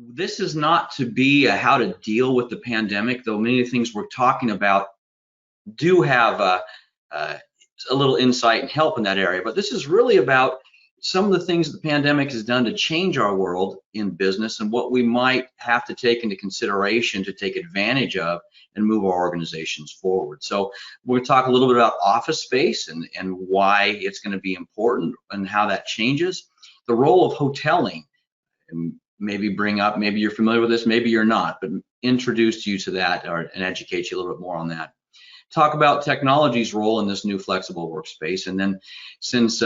this is not to be a how to deal with the pandemic, though many of the things we're talking about do have a little insight and help in that area. But this is really about some of the things the pandemic has done to change our world in business and what we might have to take into consideration to take advantage of and move our organizations forward. So we're going to talk a little bit about office space and why it's going to be important and how that changes. The role of hoteling, and maybe bring up, maybe you're familiar with this, maybe you're not, but introduce you to that and educate you a little bit more on that. Talk about technology's role in this new flexible workspace. And then since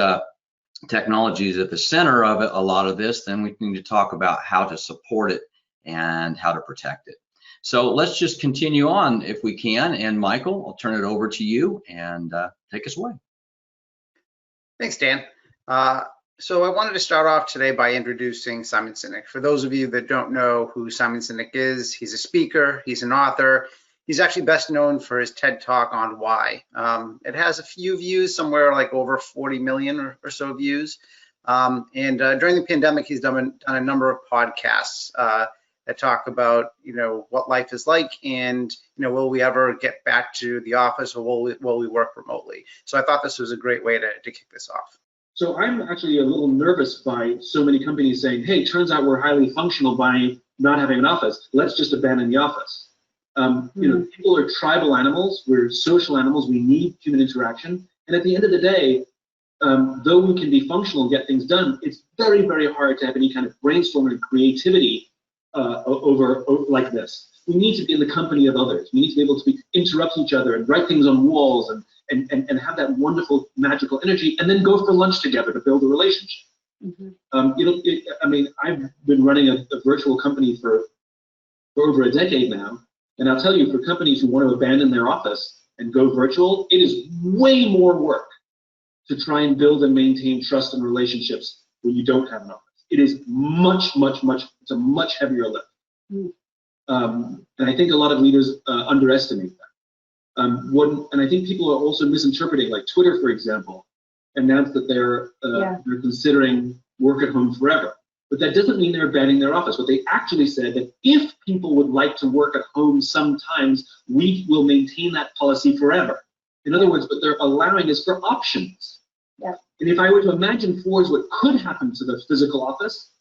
technology is at the center of it, a lot of this, then we need to talk about how to support it and how to protect it. So let's just continue on if we can. And Michael, I'll turn it over to you and take us away. Thanks, Dan. So I wanted to start off today by introducing Simon Sinek. For those of you that don't know who Simon Sinek is, he's a speaker, he's an author. He's actually best known for his TED Talk on why. It has a few views, somewhere like over 40 million or so views. During the pandemic, he's done a number of podcasts that talk about, what life is like and, will we ever get back to the office or will we work remotely? So I thought this was a great way to kick this off. So I'm actually a little nervous by so many companies saying, hey, turns out we're highly functional by not having an office. Let's just abandon the office. People are tribal animals. We're social animals. We need human interaction. And at the end of the day, though we can be functional and get things done, it's very, very hard to have any kind of brainstorming and creativity over like this. We need to be in the company of others. We need to be able to interrupt each other and write things on walls and have that wonderful magical energy, and then go for lunch together to build a relationship. I've been running a virtual company for over a decade now, and I'll tell you, for companies who want to abandon their office and go virtual, it is way more work to try and build and maintain trust and relationships when you don't have an office. It is it's a much heavier lift. And I think a lot of leaders underestimate that. And I think people are also misinterpreting, like Twitter, for example, announced that they're considering work at home forever. But that doesn't mean they're abandoning their office. What they actually said that if people would like to work at home sometimes, we will maintain that policy forever. In other words, what they're allowing is for options. Yeah. And if I were to imagine forwards what could happen to the physical office,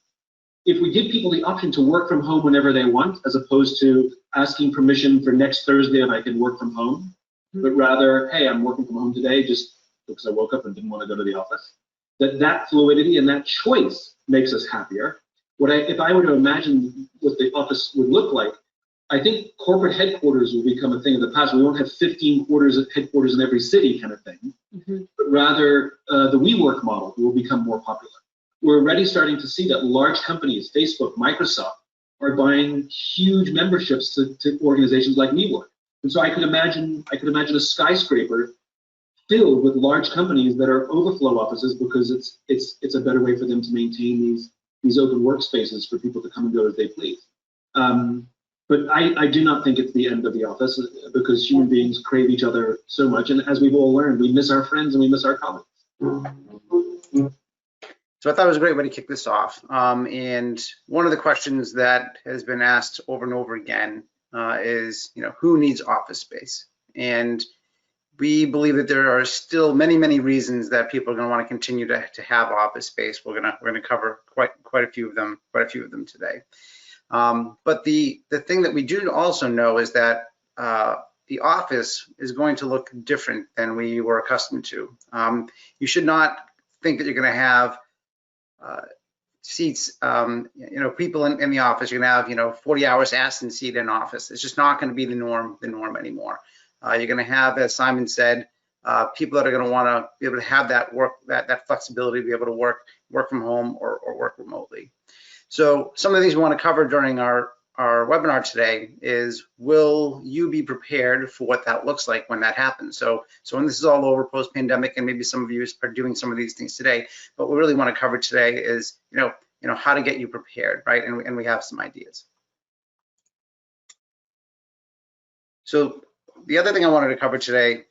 if we give people the option to work from home whenever they want, as opposed to asking permission for next Thursday if I can work from home, but rather, hey, I'm working from home today just because I woke up and didn't want to go to the office. That fluidity and that choice makes us happier. If I were to imagine what the office would look like, I think corporate headquarters will become a thing of the past. We won't have 15 headquarters in every city kind of thing, but rather the WeWork model will become more popular. We're already starting to see that large companies, Facebook, Microsoft, are buying huge memberships to organizations like WeWork. And so I could imagine a skyscraper filled with large companies that are overflow offices because it's a better way for them to maintain these open workspaces for people to come and go as they please. But I do not think it's the end of the office because human beings crave each other so much, and as we've all learned, we miss our friends and we miss our colleagues. So I thought it was a great way to kick this off. And one of the questions that has been asked over and over again is, who needs office space? And we believe that there are still many, many reasons that people are going to want to continue to have office space. We're going to cover quite a few of them today. But the thing that we do also know is that the office is going to look different than we were accustomed to. You should not think that you're going to have seats, people in the office. You're gonna have, 40 hours assigned seat in office. It's just not going to be the norm anymore. You're going to have, as Simon said, people that are going to want to be able to have that flexibility, be able to work from home or work remotely. So some of the things we want to cover during our webinar today is, will you be prepared for what that looks like when that happens? So when this is all over post-pandemic, and maybe some of you are doing some of these things today, but what we really want to cover today is, how to get you prepared, right? And we have some ideas. So the other thing I wanted to cover today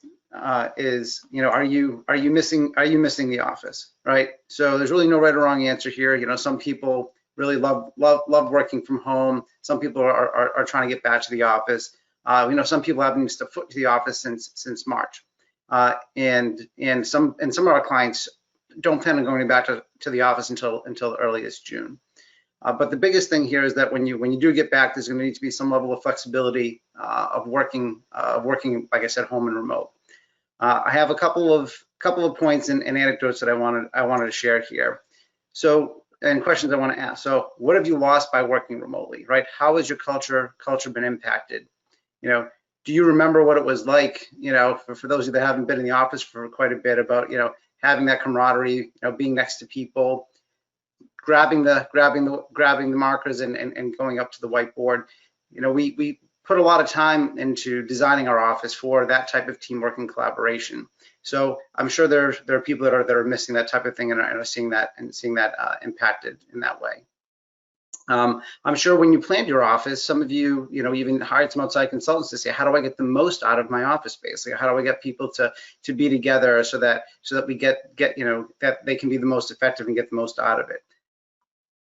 is, are you missing the office, right? So there's really no right or wrong answer here. Some people really love working from home. Some people are trying to get back to the office. Some people haven't stepped foot to the office since March, and some of our clients don't plan on going back to the office until early as June. But the biggest thing here is that when you do get back, there's going to need to be some level of flexibility of working, like I said, home and remote. I have a couple of points and anecdotes that I wanted to share here. So, and questions I want to ask. So, what have you lost by working remotely, right? How has your culture been impacted? Do you remember what it was like? For those of you that haven't been in the office for quite a bit, about having that camaraderie, being next to people, grabbing the markers and going up to the whiteboard. We put a lot of time into designing our office for that type of teamwork and collaboration. So I'm sure there are people that are missing that type of thing and are seeing that impacted in that way. I'm sure when you planned your office, some of you, even hired some outside consultants to say, how do I get the most out of my office space? Like, how do I get people to be together so that we get that they can be the most effective and get the most out of it.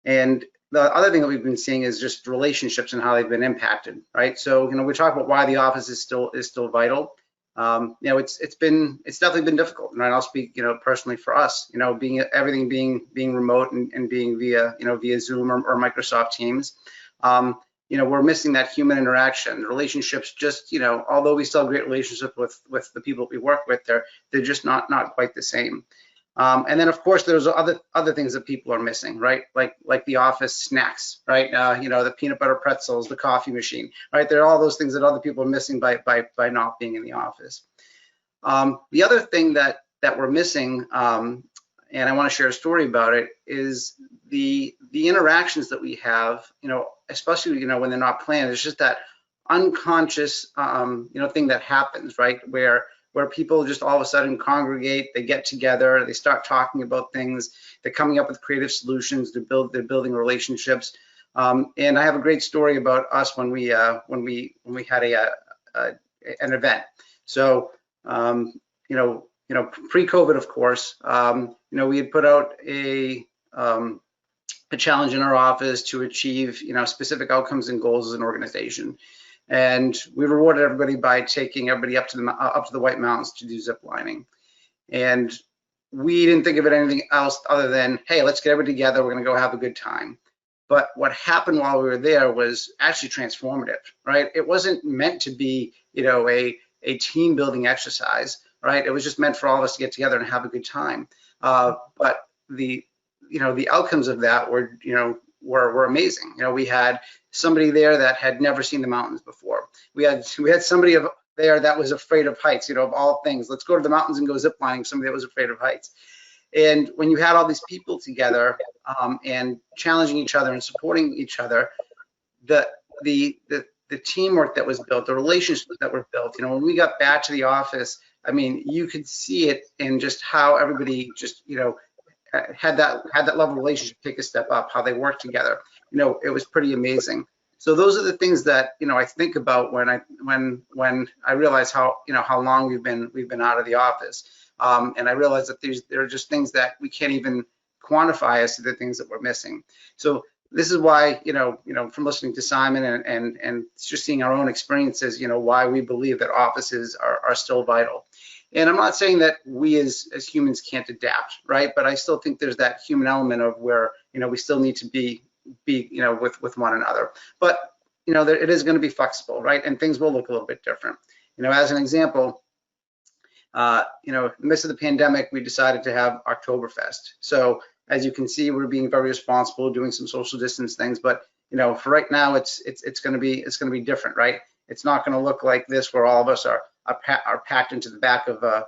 And the other thing that we've been seeing is just relationships and how they've been impacted, right? So, we talk about why the office is still vital. It's definitely been difficult, and I'll speak, personally for us, everything being remote and being via Zoom or Microsoft Teams. We're missing that human interaction. The relationships just, although we still have great relationship with the people we work with, they're just not quite the same. And then, of course, there's other things that people are missing, right? Like the office snacks, right? The peanut butter pretzels, the coffee machine, right? There are all those things that other people are missing by not being in the office. The other thing that we're missing, and I want to share a story about it, is the interactions that we have, especially when they're not planned. It's just that unconscious, thing that happens, right? Where people just all of a sudden congregate, they get together, they start talking about things, they're coming up with creative solutions, they're building relationships. And I have a great story about us when we had an event. So pre-COVID, of course, we had put out a challenge in our office to achieve specific outcomes and goals as an organization. And we rewarded everybody by taking everybody up to the White Mountains to do ziplining. And we didn't think of it anything else other than, hey, let's get everybody together. We're going to go have a good time. But what happened while we were there was actually transformative, right? It wasn't meant to be, a team building exercise, right? It was just meant for all of us to get together and have a good time. But the outcomes of that were amazing. We had somebody there that had never seen the mountains before. We had somebody there that was afraid of heights, of all things. Let's go to the mountains and go ziplining, somebody that was afraid of heights. And when you had all these people together and challenging each other and supporting each other, the teamwork that was built, the relationships that were built, when we got back to the office, I mean, you could see it in just how everybody just, had that level of relationship take a step up, how they worked together. It was pretty amazing. So those are the things that I think about when I realize how long we've been out of the office, and I realize that there are just things that we can't even quantify as to the things that we're missing. So this is why from listening to Simon and just seeing our own experiences, why we believe that offices are still vital. And I'm not saying that we as humans can't adapt, right? But I still think there's that human element of where, we still need to be with one another. But, it is going to be flexible, right? And things will look a little bit different. As an example, in the midst of the pandemic, we decided to have Oktoberfest. So as you can see, we're being very responsible, doing some social distance things. But, for right now, it's going to be different, right? It's not going to look like this where all of us are packed into the back of a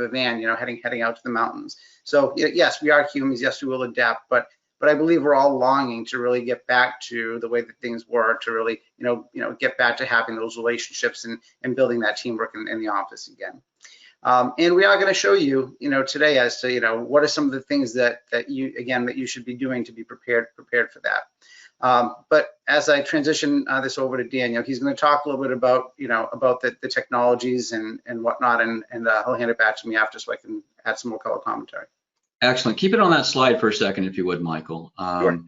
van, heading out to the mountains. So yes, we are humans. Yes, we will adapt, but I believe we're all longing to really get back to the way that things were, to really, get back to having those relationships and building that teamwork in the office again. And we are going to show you, today as to, what are some of the things that you should be doing to be prepared for that. But as I transition this over to Daniel, he's going to talk a little bit about, about the technologies and whatnot, and he'll hand it back to me after so I can add some more color commentary. Excellent. Keep it on that slide for a second, if you would, Michael. Sure.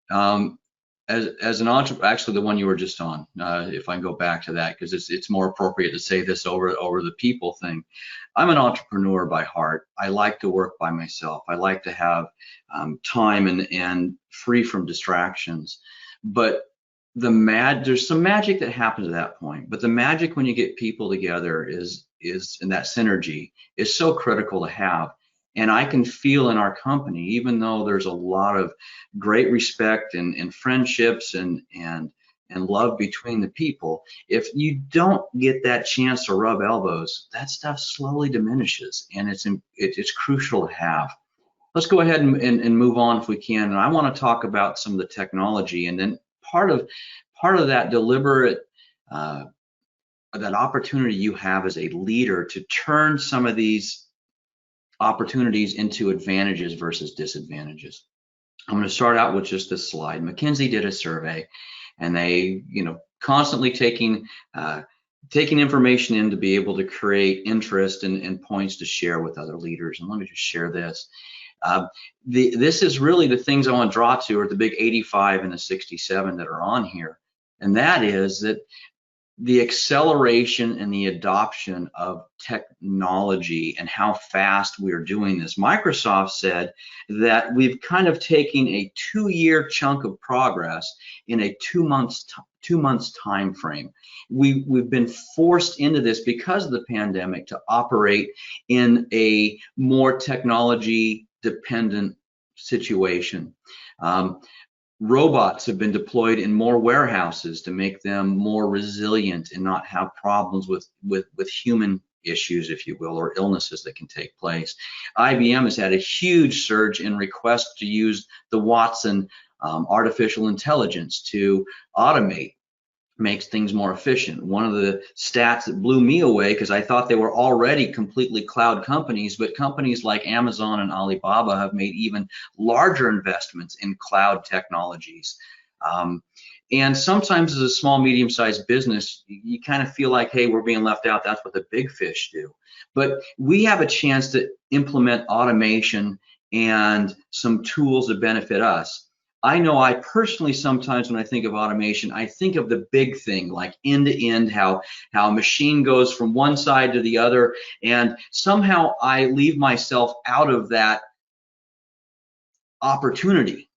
as an entrepreneur, actually the one you were just on, if I can go back to that, because it's more appropriate to say this over the people thing. I'm an entrepreneur by heart. I like to work by myself. I like to have time and free from distractions. But there's some magic that happens at that point. But the magic when you get people together is and that synergy is so critical to have. And I can feel in our company, even though there's a lot of great respect and friendships and love between the people, if you don't get that chance to rub elbows, that stuff slowly diminishes, and it's crucial to have. Let's go ahead and move on if we can. And I want to talk about some of the technology, and then part of that deliberate that opportunity you have as a leader to turn some of these opportunities into advantages versus disadvantages. I'm going to start out with just this slide. McKinsey did a survey, and they, constantly taking information in to be able to create interest and points to share with other leaders. And let me just share this. This is really the things I want to draw to are the big 85 and the 67 that are on here. And that is that the acceleration and the adoption of technology and how fast we are doing this. Microsoft said that we've kind of taken a 2-year chunk of progress in a 2 months time frame. We've been forced into this because of the pandemic to operate in a more technology dependent situation. Robots have been deployed in more warehouses to make them more resilient and not have problems with human issues, if you will, or illnesses that can take place. IBM has had a huge surge in requests to use the Watson artificial intelligence to automate, makes things more efficient. One of the stats that blew me away, because I thought they were already completely cloud companies, but companies like Amazon and Alibaba have made even larger investments in cloud technologies. And sometimes as a small, medium-sized business, you kind of feel like, hey, we're being left out. That's what the big fish do. But we have a chance to implement automation and some tools that benefit us. I know I personally sometimes when I think of automation, I think of the big thing, like end to end, how a machine goes from one side to the other, and somehow I leave myself out of that opportunity.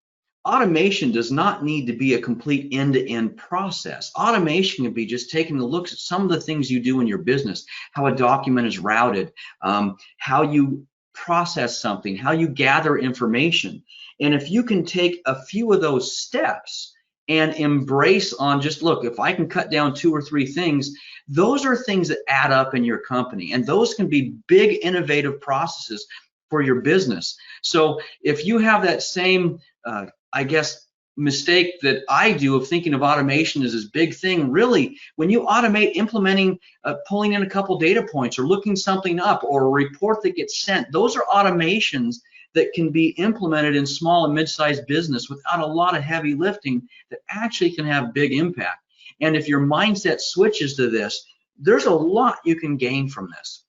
Automation does not need to be a complete end-to-end process. Automation can be just taking a look at some of the things you do in your business, how a document is routed, how you process something, how you gather information. And if you can take a few of those steps and embrace on just, look, if I can cut down 2 or 3 things, those are things that add up in your company. And those can be big, innovative processes for your business. So if you have that same, I guess, mistake that I do of thinking of automation as this big thing, really, when you automate implementing, pulling in a couple data points or looking something up or a report that gets sent, those are automations that can be implemented in small and mid-sized business without a lot of heavy lifting that actually can have big impact. And if your mindset switches to this, there's a lot you can gain from this.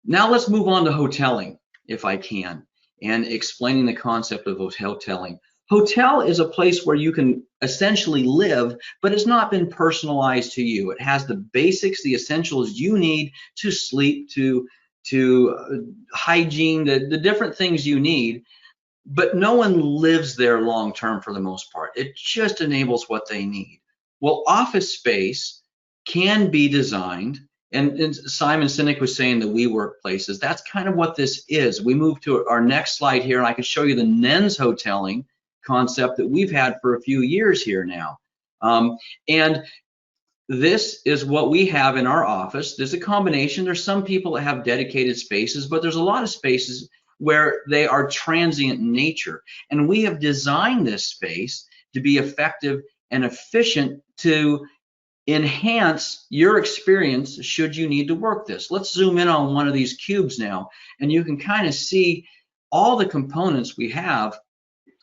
Now let's move on to hoteling, if I can, and explaining the concept of hoteling. Hotel is a place where you can essentially live, but it's not been personalized to you. It has the basics, the essentials you need to sleep, to hygiene, the different things you need, but no one lives there long term for the most part. It just enables what they need. Well, office space can be designed, and Simon Sinek was saying the WeWork places, that's kind of what this is. We move to our next slide here, and I can show you the NENS hoteling concept that we've had for a few years here now. And this is what we have in our office. There's a combination. There's some people that have dedicated spaces, but there's a lot of spaces where they are transient in nature. And we have designed this space to be effective and efficient to enhance your experience should you need to work this. Let's zoom in on one of these cubes now, and you can kind of see all the components we have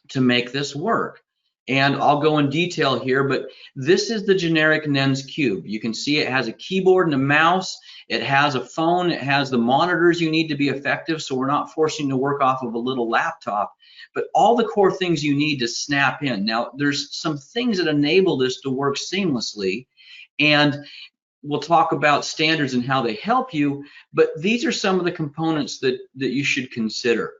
to make this work. And I'll go in detail here, but this is the generic NENS cube. You can see it has a keyboard and a mouse. It has a phone. It has the monitors you need to be effective, so we're not forcing you to work off of a little laptop. but all the core things you need to snap in. Now, there's some things that enable this to work seamlessly, and we'll talk about standards and how they help you, but these are some of the components that you should consider.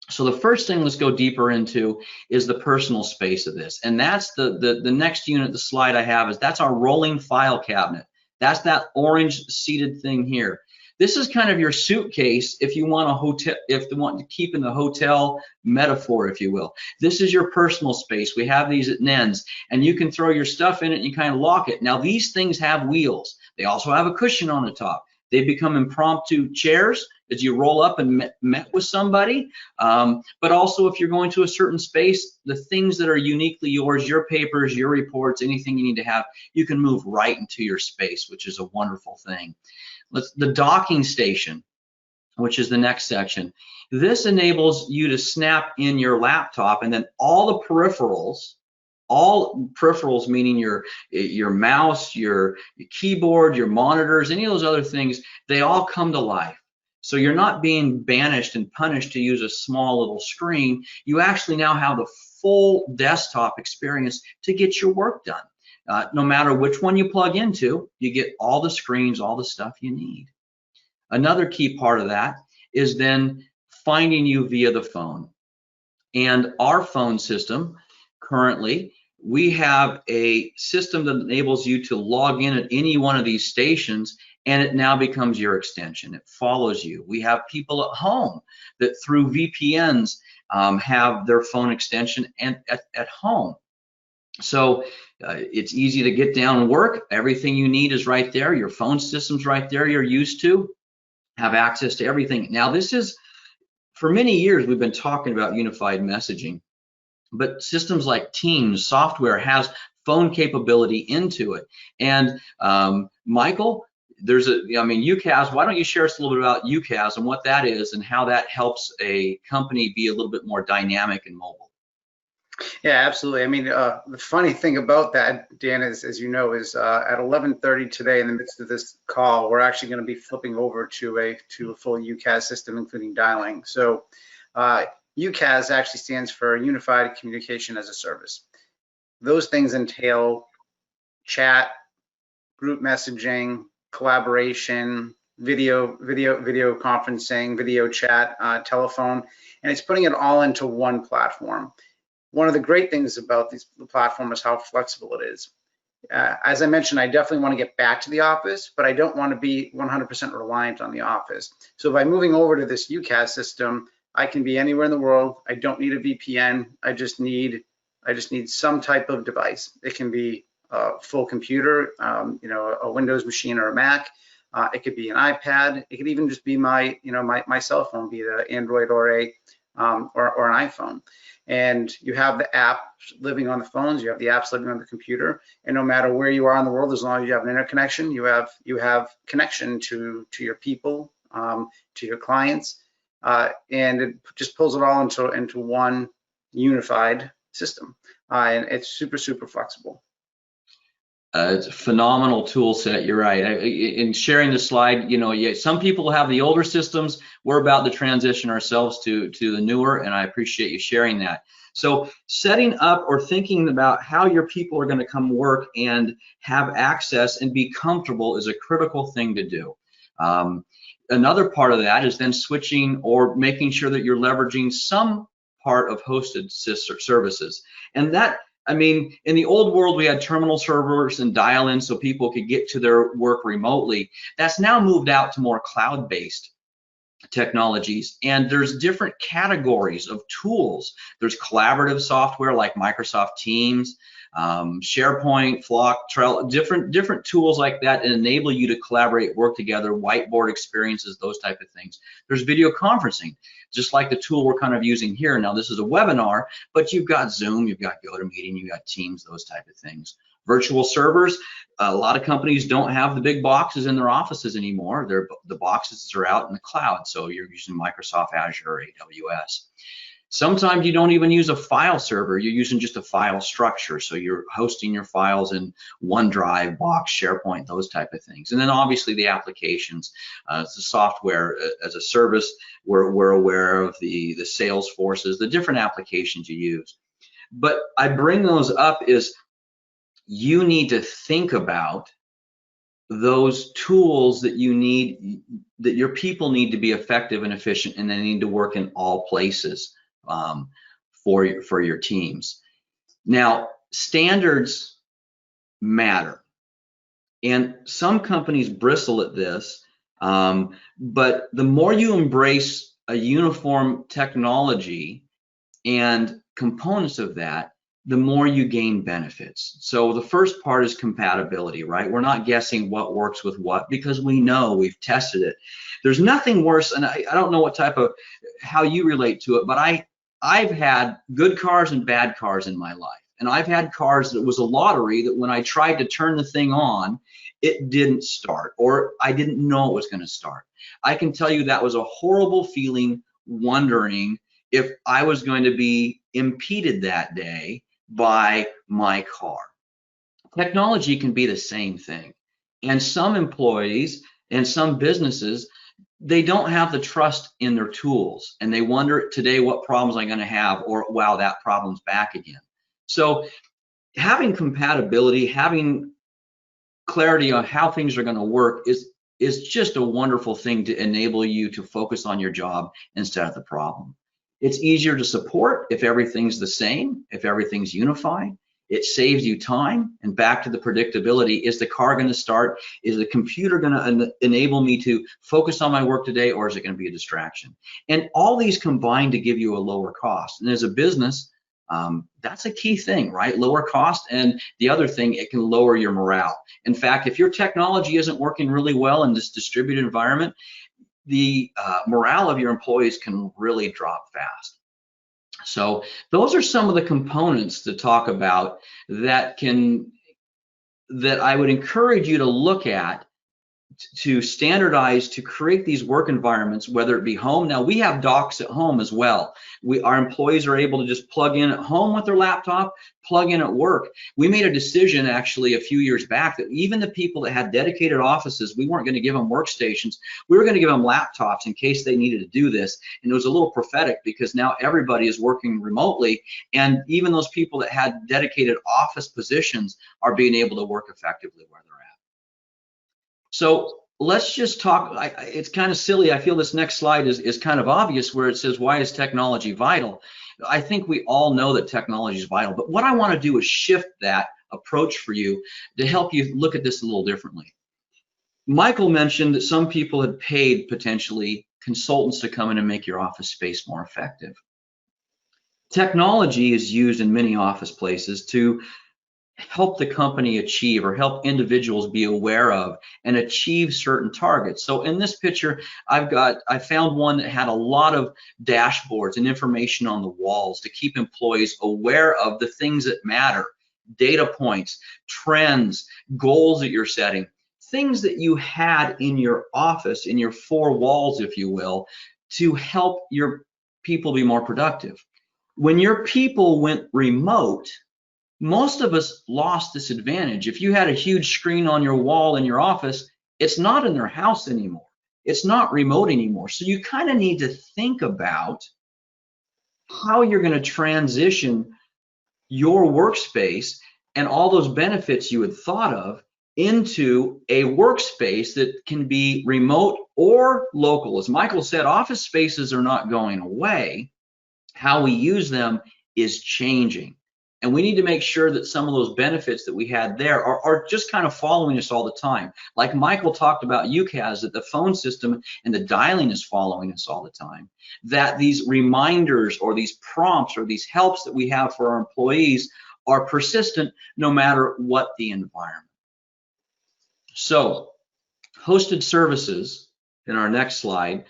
So the first thing let's go deeper into is the personal space of this. And that's the next unit, the slide I have is that's our rolling file cabinet. That's that orange seated thing here. This is kind of your suitcase if you want a hotel, if you want to keep in the hotel metaphor, if you will. This is your personal space. We have these at NENS, and you can throw your stuff in it and you kind of lock it. Now these things have wheels. They also have a cushion on the top. They become impromptu chairs as you roll up and met with somebody. But also if you're going to a certain space, the things that are uniquely yours, your papers, your reports, anything you need to have, you can move right into your space, which is a wonderful thing. The docking station, which is the next section. This enables you to snap in your laptop, and then all the peripherals, meaning your mouse, your keyboard, your monitors, any of those other things, they all come to life. So you're not being banished and punished to use a small little screen. You actually now have the full desktop experience to get your work done. No matter which one you plug into, you get all the screens, all the stuff you need. Another key part of that is then finding you via the phone. And our phone system, currently, we have a system that enables you to log in at any one of these stations, and it now becomes your extension. It follows you. We have people at home that through VPNs have their phone extension and at home. So it's easy to get down and work. Everything you need is right there. Your phone system's right there. You're used to have access to everything. Now this is, for many years, we've been talking about unified messaging, but systems like Teams software has phone capability into it. And Michael, UCAS, why don't you share us a little bit about UCAS and what that is and how that helps a company be a little bit more dynamic and mobile? Yeah, absolutely. I mean, the funny thing about that, Dan, is, as you know, is at 11:30 today, in the midst of this call, we're actually going to be flipping over to a full UCAS system, including dialing. So UCAS actually stands for Unified Communication as a Service. Those things entail chat, group messaging, collaboration, video conferencing, video chat, telephone, and it's putting it all into one platform. One of the great things about the platform is how flexible it is. As I mentioned, I definitely want to get back to the office, but I don't want to be 100% reliant on the office. So by moving over to this UCAS system, I can be anywhere in the world. I don't need a VPN. I just need some type of device. It can be a full computer, a Windows machine or a Mac. It could be an iPad. It could even just be my cell phone, be it an Android or an iPhone. And you have the apps living on the phones, you have the apps living on the computer, and no matter where you are in the world, as long as you have an internet connection, you have connection to your people, to your clients, and it just pulls it all into one unified system, and it's super flexible. It's a phenomenal tool set. You're right. In sharing the slide, some people have the older systems. We're about to transition ourselves to the newer, and I appreciate you sharing that. So setting up or thinking about how your people are going to come work and have access and be comfortable is a critical thing to do. Another part of that is then switching or making sure that you're leveraging some part of hosted services. And that, in the old world, we had terminal servers and dial-in so people could get to their work remotely. That's now moved out to more cloud-based technologies, and there's different categories of tools. There's collaborative software like Microsoft Teams, SharePoint, Flock, Trello, different tools like that that enable you to collaborate, work together, whiteboard experiences, those type of things. There's video conferencing, just like the tool we're kind of using here. Now this is a webinar, but you've got Zoom, you've got GoToMeeting, you've got Teams, those type of things. Virtual servers, a lot of companies don't have the big boxes in their offices anymore. The boxes are out in the cloud, so you're using Microsoft Azure or AWS. Sometimes you don't even use a file server. You're using just a file structure. So you're hosting your files in OneDrive, Box, SharePoint, those type of things. And then obviously the applications, the software as a service, we're aware of the Salesforces, the different applications you use. But I bring those up is you need to think about those tools that you need, that your people need to be effective and efficient, and they need to work in all places for your teams. Now, standards matter, and some companies bristle at this, but the more you embrace a uniform technology and components of that, the more you gain benefits. So the first part is compatibility, right? We're not guessing what works with what, because we know, we've tested it. There's nothing worse, and I don't know what type of, how you relate to it, but I've had good cars and bad cars in my life. And I've had cars that was a lottery that when I tried to turn the thing on, it didn't start, or I didn't know it was going to start. I can tell you that was a horrible feeling, wondering if I was going to be impeded that day by my car. Technology can be the same thing. And some employees and some businesses, they don't have the trust in their tools, and they wonder today what problems I'm going to have, or wow, that problem's back again. So having compatibility, having clarity on how things are going to work is just a wonderful thing to enable you to focus on your job instead of the problem. It's easier to support if everything's the same, if everything's unified. It saves you time. And back to the predictability, is the car going to start? Is the computer going to enable me to focus on my work today, or is it going to be a distraction? And all these combine to give you a lower cost. And as a business, that's a key thing, right? Lower cost. And the other thing, it can lower your morale. In fact, if your technology isn't working really well in this distributed environment, the morale of your employees can really drop fast. So those are some of the components to talk about that I would encourage you to look at to standardize, to create these work environments, whether it be home. Now we have docks at home as well. Our employees are able to just plug in at home with their laptop, plug in at work. We made a decision actually a few years back that even the people that had dedicated offices, we weren't going to give them workstations. We were going to give them laptops in case they needed to do this. And it was a little prophetic, because now everybody is working remotely, and even those people that had dedicated office positions are being able to work effectively where they're at. So let's just talk. It's kind of silly. I feel this next slide is kind of obvious, where it says, why is technology vital? I think we all know that technology is vital, but what I want to do is shift that approach for you to help you look at this a little differently. Michael mentioned that some people had paid potentially consultants to come in and make your office space more effective. Technology is used in many office places to help the company achieve, or help individuals be aware of and achieve certain targets. So in this picture, I found one that had a lot of dashboards and information on the walls to keep employees aware of the things that matter, data points, trends, goals that you're setting, things that you had in your office, in your four walls, if you will, to help your people be more productive. When your people went remote, most of us lost this advantage. If you had a huge screen on your wall in your office, it's not in their house anymore. It's not remote anymore. So you kind of need to think about how you're going to transition your workspace and all those benefits you had thought of into a workspace that can be remote or local. As Michael said, office spaces are not going away. How we use them is changing. And we need to make sure that some of those benefits that we had there are just kind of following us all the time. Like Michael talked about UCAS, that the phone system and the dialing is following us all the time. That these reminders or these prompts or these helps that we have for our employees are persistent no matter what the environment. So, hosted services, in our next slide,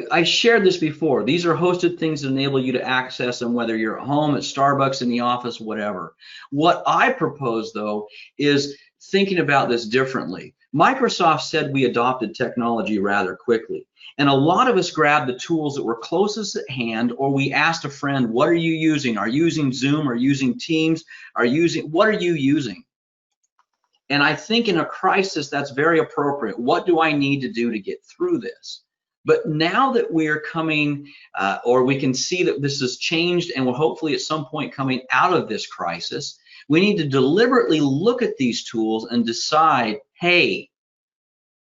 I shared this before. These are hosted things that enable you to access them, whether you're at home, at Starbucks, in the office, whatever. What I propose, though, is thinking about this differently. Microsoft said we adopted technology rather quickly. And a lot of us grabbed the tools that were closest at hand, or we asked a friend, what are you using? Are you using Zoom? Are you using Teams? What are you using? And I think in a crisis, that's very appropriate. What do I need to do to get through this? But now that we're coming, or we can see that this has changed and we're hopefully at some point coming out of this crisis, we need to deliberately look at these tools and decide, hey,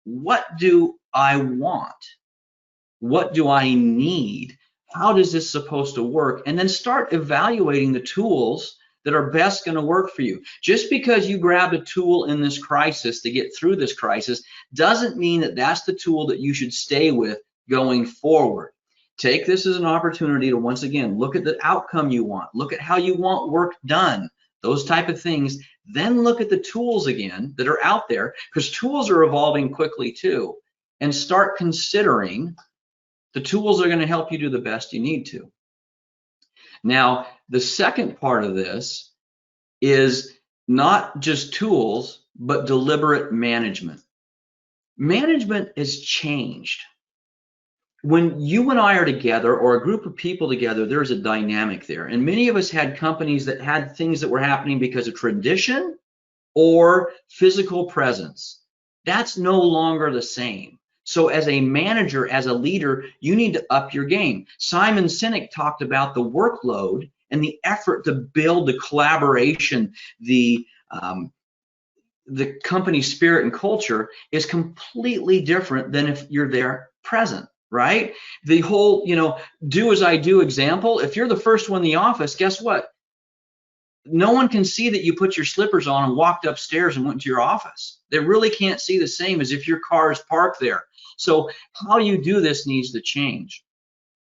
what do I want? What do I need? How is this supposed to work? And then start evaluating the tools that are best going to work for you. Just because you grabbed a tool in this crisis to get through this crisis doesn't mean that that's the tool that you should stay with going forward. Take this as an opportunity to once again look at the outcome you want, look at how you want work done, those type of things. Then look at the tools again that are out there, because tools are evolving quickly too, and start considering the tools that are going to help you do the best you need to. Now, the second part of this is not just tools, but deliberate management. Management has changed. When you and I are together, or a group of people together, there's a dynamic there. And many of us had companies that had things that were happening because of tradition or physical presence. That's no longer the same. So as a manager, as a leader, you need to up your game. Simon Sinek talked about the workload and the effort to build the collaboration, the company spirit and culture is completely different than if you're there present, right? The whole, do as I do example, if you're the first one in the office, guess what? No one can see that you put your slippers on and walked upstairs and went to your office. They really can't see the same as if your car is parked there. So how you do this needs to change.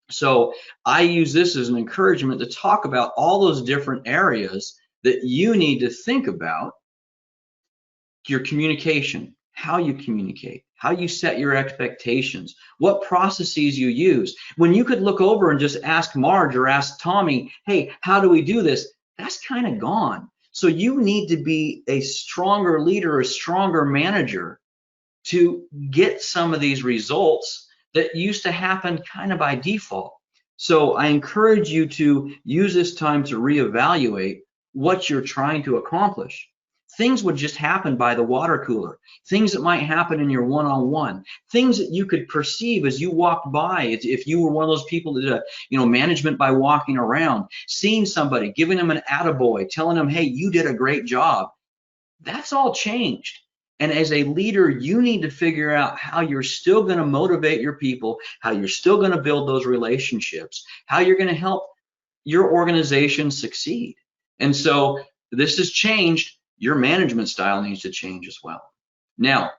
So I use this as an encouragement to talk about all those different areas that you need to think about. Your communication, how you communicate, how you set your expectations, what processes you use. When you could look over and just ask Marge or ask Tommy, hey, how do we do this? That's kind of gone. So you need to be a stronger leader, a stronger manager to get some of these results that used to happen kind of by default. So I encourage you to use this time to reevaluate what you're trying to accomplish. Things would just happen by the water cooler, things that might happen in your one-on-one, things that you could perceive as you walked by. If you were one of those people that did management by walking around, seeing somebody, giving them an attaboy, telling them, hey, you did a great job. That's all changed. And as a leader, you need to figure out how you're still going to motivate your people, how you're still going to build those relationships, how you're going to help your organization succeed. And so this has changed. Your management style needs to change as well. Now,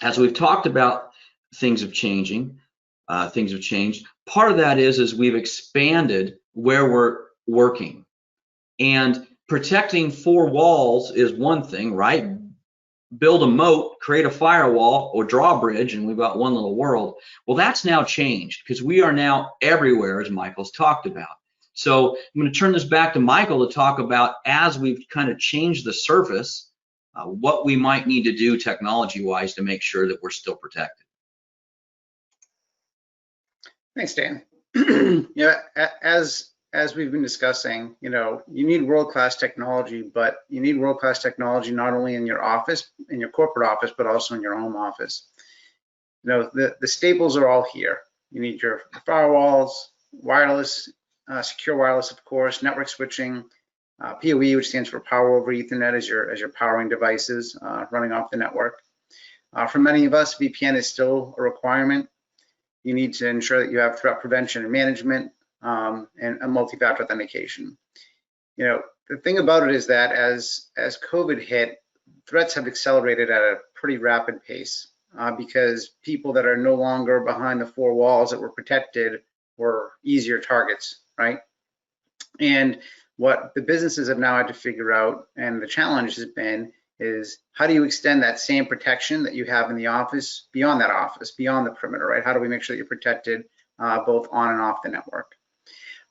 as we've talked about things have changed. Part of that is we've expanded where we're working. And protecting four walls is one thing, right? Build a moat, create a firewall, or draw a bridge, and we've got one little world. Well, that's now changed because we are now everywhere, as Michael's talked about. So I'm going to turn this back to Michael to talk about, as we've kind of changed the surface, what we might need to do technology-wise to make sure that we're still protected. Thanks, Dan. As we've been discussing, you need world-class technology, but you need world-class technology not only in your office, in your corporate office, but also in your home office. The staples are all here. You need your firewalls, wireless, secure wireless, of course, network switching, PoE, which stands for Power over Ethernet, as your powering devices running off the network. For many of us, VPN is still a requirement. You need to ensure that you have threat prevention and management, and a multi-factor authentication. The thing about it is that as COVID hit, threats have accelerated at a pretty rapid pace because people that are no longer behind the four walls that were protected were easier targets, right? And what the businesses have now had to figure out, and the challenge has been, is how do you extend that same protection that you have in the office beyond that office, beyond the perimeter, right? How do we make sure that you're protected both on and off the network?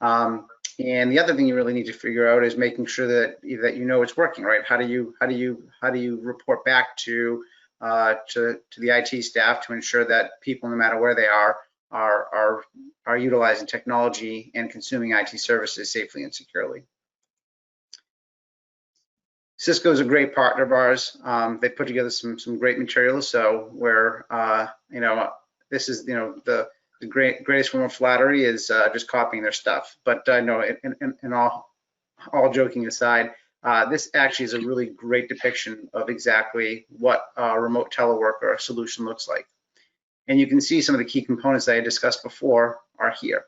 And the other thing you really need to figure out is making sure that it's working, right? How do you report back to to the IT staff to ensure that people, no matter where they are utilizing technology and consuming IT services safely and securely. Cisco is a great partner of ours. They put together some great materials. So where this is the greatest form of flattery is just copying their stuff. But no, in all joking aside, this actually is a really great depiction of exactly what a remote teleworker solution looks like. And you can see some of the key components that I discussed before are here.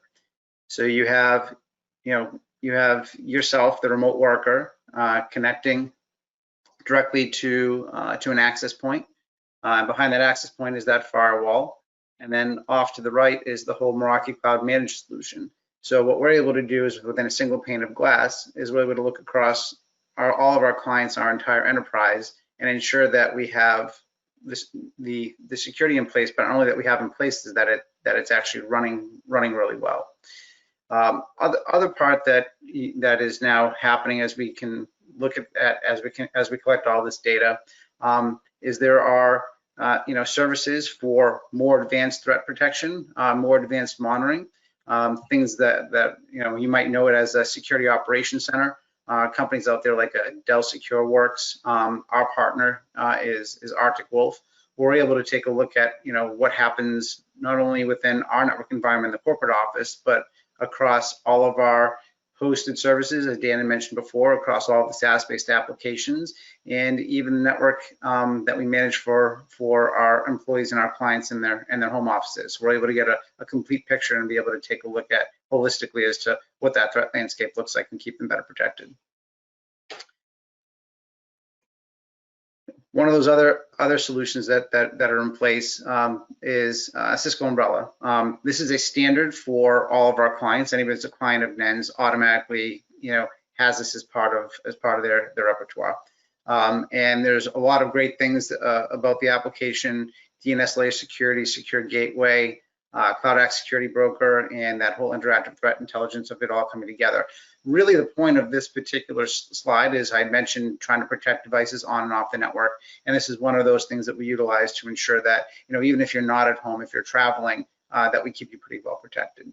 So you have yourself, the remote worker, connecting directly to an access point. Behind that access point is that firewall. And then off to the right is the whole Meraki Cloud Managed solution. So what we're able to do is within a single pane of glass is we're able to look across all of our clients, our entire enterprise, and ensure that we have the security in place, but not only that we have in place is that it's actually running really well. Other part that is now happening as we can look at as we collect all this data is there are services for more advanced threat protection, more advanced monitoring, things that you might know it as a security operations center. Companies out there like Dell SecureWorks. Our partner is Arctic Wolf. We're able to take a look at what happens not only within our network environment in the corporate office, but across all of our hosted services, as Dan had mentioned before, across all of the SaaS-based applications, and even the network that we manage for our employees and our clients in their home offices. We're able to get a complete picture and be able to take a look at holistically as to what that threat landscape looks like and keep them better protected. One of those other solutions that are in place is Cisco Umbrella. This is a standard for all of our clients. Anybody that's a client of NEN's automatically, has this as part of their repertoire. And there's a lot of great things about the application: DNS layer security, secure gateway, Cloud Act security broker, and that whole interactive threat intelligence of it all coming together. Really, the point of this particular slide is I mentioned trying to protect devices on and off the network, and this is one of those things that we utilize to ensure that even if you're not at home, if you're traveling, that we keep you pretty well protected.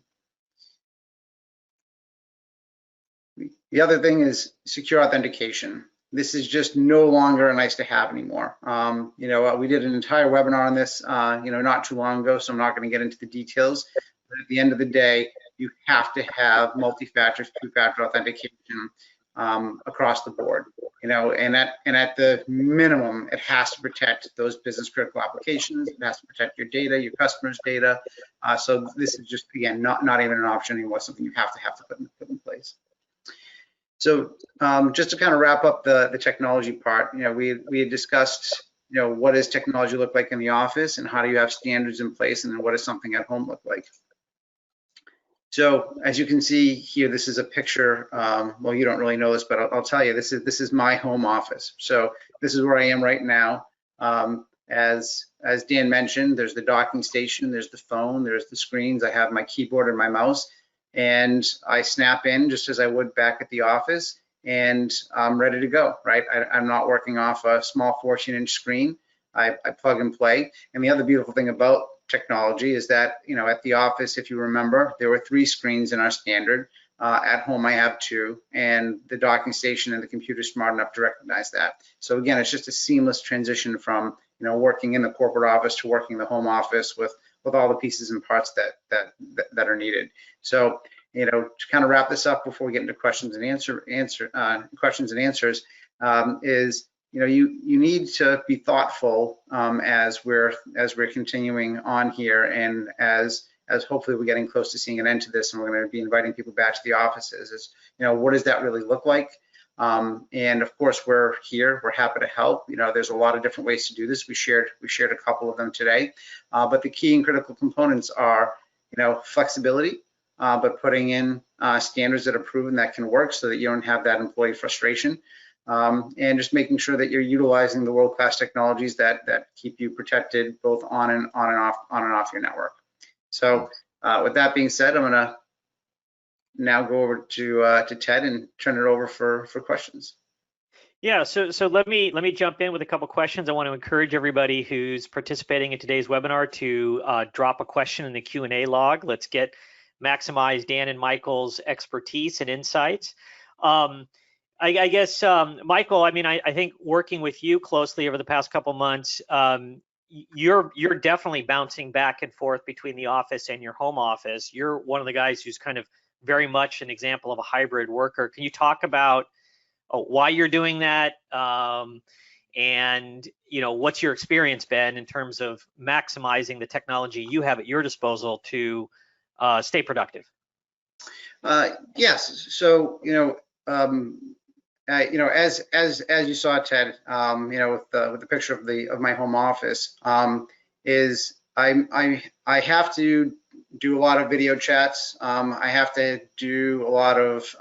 The other thing is secure authentication. This is just no longer a nice to have anymore. We did an entire webinar on this, not too long ago, so I'm not going to get into the details. But at the end of the day, you have to have multi-factor, two-factor authentication across the board. And at the minimum, it has to protect those business-critical applications. It has to protect your data, your customers' data. So this is just, again, not even an option anymore. Something you have to put in place. So just to kind of wrap up the technology part, we had discussed, what does technology look like in the office, and how do you have standards in place, and then what does something at home look like? So as you can see here, this is a picture. Well, you don't really know this, but I'll tell you, this is my home office. So this is where I am right now. As Dan mentioned, there's the docking station, there's the phone, there's the screens. I have my keyboard and my mouse, and I snap in just as I would back at the office, and I'm ready to go, right? I'm not working off a small 14-inch screen. I plug and play. And the other beautiful thing about technology is that, at the office, if you remember, there were 3 screens in our standard. At home, I have 2, and the docking station and the computer is smart enough to recognize that. So again, it's just a seamless transition from, working in the corporate office to working in the home office with all the pieces and parts that are needed. So, to kind of wrap this up before we get into questions and answers, is you need to be thoughtful as we're continuing on here, and as hopefully we're getting close to seeing an end to this, and we're going to be inviting people back to the offices. Is what does that really look like? And of course, we're here. We're happy to help. There's a lot of different ways to do this. We shared a couple of them today, but the key and critical components are flexibility, but putting in standards that are proven that can work, so that you don't have that employee frustration. And just making sure that you're utilizing the world-class technologies that keep you protected both on and off your network. So with that being said, I'm gonna now go over to Ted and turn it over for questions. Yeah, so let me jump in with a couple questions. I want to encourage everybody who's participating in today's webinar to drop a question in the Q&A log. Let's maximize Dan and Michael's expertise and insights. I guess, Michael, I mean, I think working with you closely over the past couple months, you're definitely bouncing back and forth between the office and your home office. You're one of the guys who's kind of very much an example of a hybrid worker. Can you talk about why you're doing that, and what's your experience been in terms of maximizing the technology you have at your disposal to stay productive? Yes. So as you saw, Ted, with the picture of my home office, is I have to do a lot of video chats. I have to do a lot of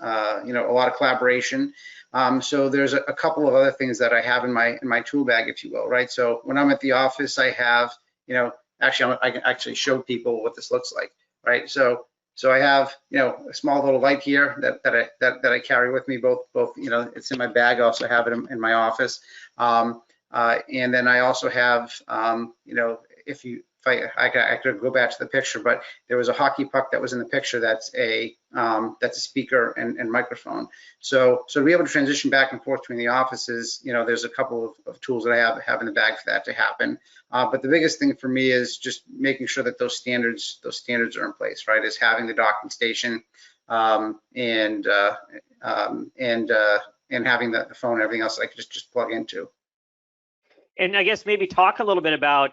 a lot of collaboration. So there's a couple of other things that I have in my tool bag, if you will, right? So when I'm at the office, I have, actually, I can actually show people what this looks like, right? So I have, a small little light here that I carry with me, both, it's in my bag. I also have it in my office. And then I also have, I could go back to the picture, but there was a hockey puck that was in the picture. That's a speaker and microphone. So to be able to transition back and forth between the offices, there's a couple of tools that I have in the bag for that to happen. But the biggest thing for me is just making sure that those standards are in place, right? Is having the docking station and having the phone and everything else I could just plug into. And I guess maybe talk a little bit about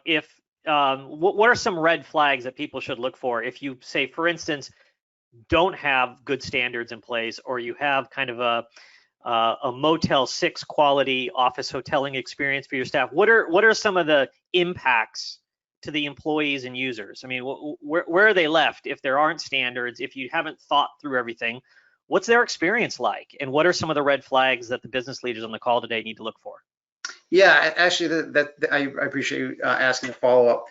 what are some red flags that people should look for if you say, for instance, don't have good standards in place, or you have kind of a Motel 6 quality office hoteling experience for your staff. What are some of the impacts to the employees and users? I mean, where are they left if there aren't standards, if you haven't thought through everything? What's their experience like? And what are some of the red flags that the business leaders on the call today need to look for? Yeah, actually, I appreciate you asking the follow-up.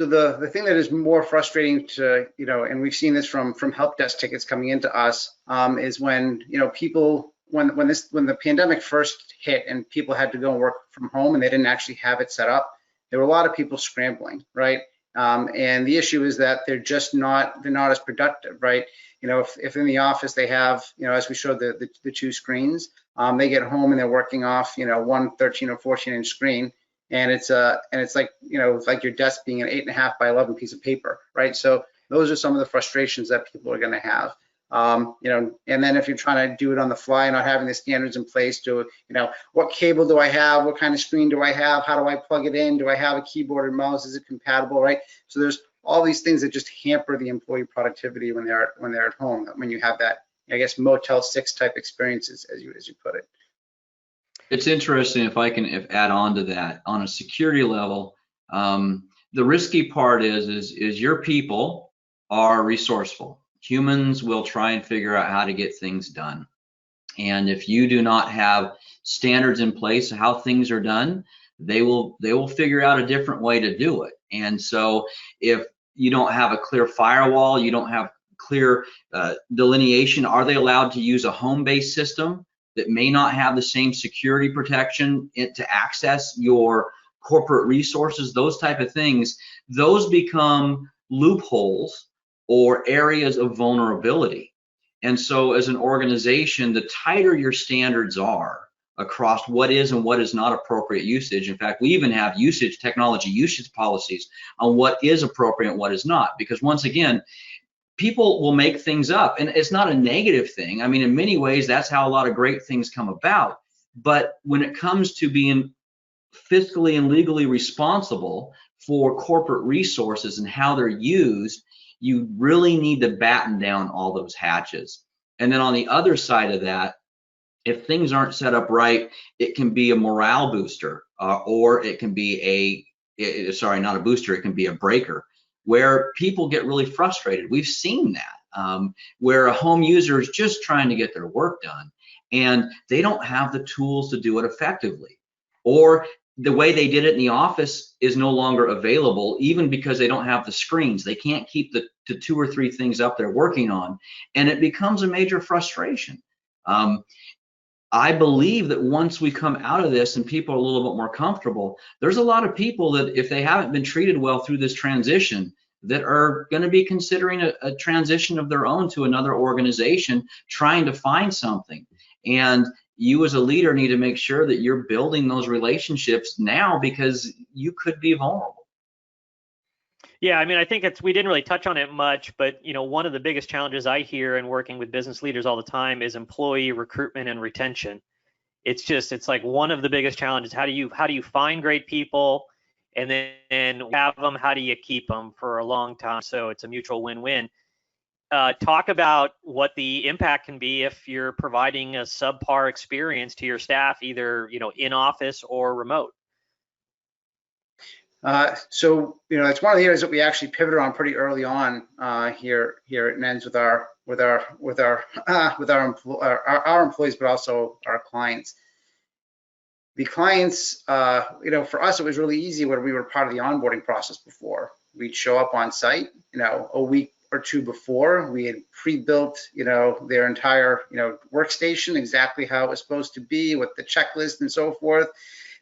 So the thing that is more frustrating to, and we've seen this from help desk tickets coming into us, is when, people, when the pandemic first hit and people had to go and work from home and they didn't actually have it set up, there were a lot of people scrambling, right? And the issue is that they're not as productive, right? If in the office they have, as we showed the two screens, they get home and they're working off, one 13 or 14-inch screen, and it's like, it's like your desk being an 8.5 by 11 piece of paper, right? So those are some of the frustrations that people are going to have. And then if you're trying to do it on the fly, not having the standards in place to, what cable do I have? What kind of screen do I have? How do I plug it in? Do I have a keyboard and mouse? Is it compatible, right? So there's all these things that just hamper the employee productivity when they're at home, when you have that, I guess, Motel 6 type experiences, as you put it. It's interesting, if I can add on to that, on a security level, the risky part is your people are resourceful. Humans will try and figure out how to get things done. And if you do not have standards in place of how things are done, they will figure out a different way to do it. And so if you don't have a clear firewall, you don't have clear delineation, are they allowed to use a home-based system that may not have the same security protection to access your corporate resources, those type of things, those become loopholes or areas of vulnerability. And so as an organization, the tighter your standards are across what is and what is not appropriate usage. In fact, we even have technology usage policies on what is appropriate and what is not, because once again, people will make things up, and it's not a negative thing. I mean, in many ways, that's how a lot of great things come about. But when it comes to being fiscally and legally responsible for corporate resources and how they're used, you really need to batten down all those hatches. And then on the other side of that, if things aren't set up right, it can be a morale booster, or it can be not a booster, it can be a breaker, where people get really frustrated. We've seen that, where a home user is just trying to get their work done and they don't have the tools to do it effectively, or the way they did it in the office is no longer available, even because they don't have the screens. They can't keep the 2 or 3 things up they're working on, and it becomes a major frustration. I believe that once we come out of this and people are a little bit more comfortable, there's a lot of people that if they haven't been treated well through this transition, that are going to be considering a transition of their own to another organization, trying to find something. And you as a leader need to make sure that you're building those relationships now, because you could be vulnerable. Yeah, I mean, I think we didn't really touch on it much, but one of the biggest challenges I hear in working with business leaders all the time is employee recruitment and retention. It's like one of the biggest challenges. How do you find great people, and then have them? How do you keep them for a long time? So it's a mutual win-win. Talk about what the impact can be if you're providing a subpar experience to your staff, either in office or remote. So it's one of the areas that we actually pivoted on pretty early on here at NENS with our employees, but also our clients. The clients, for us, it was really easy when we were part of the onboarding process before. We'd show up on site, a week or two before. We had pre-built, their entire, workstation, exactly how it was supposed to be, with the checklist and so forth.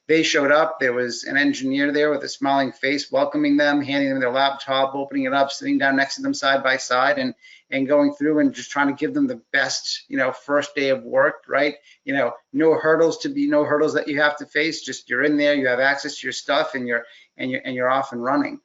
They showed up, there was an engineer there with a smiling face welcoming them, handing them their laptop, opening it up, sitting down next to them side by side, and going through and just trying to give them the best, first day of work, right? No hurdles that you have to face, just you're in there, you have access to your stuff, and you're off and running.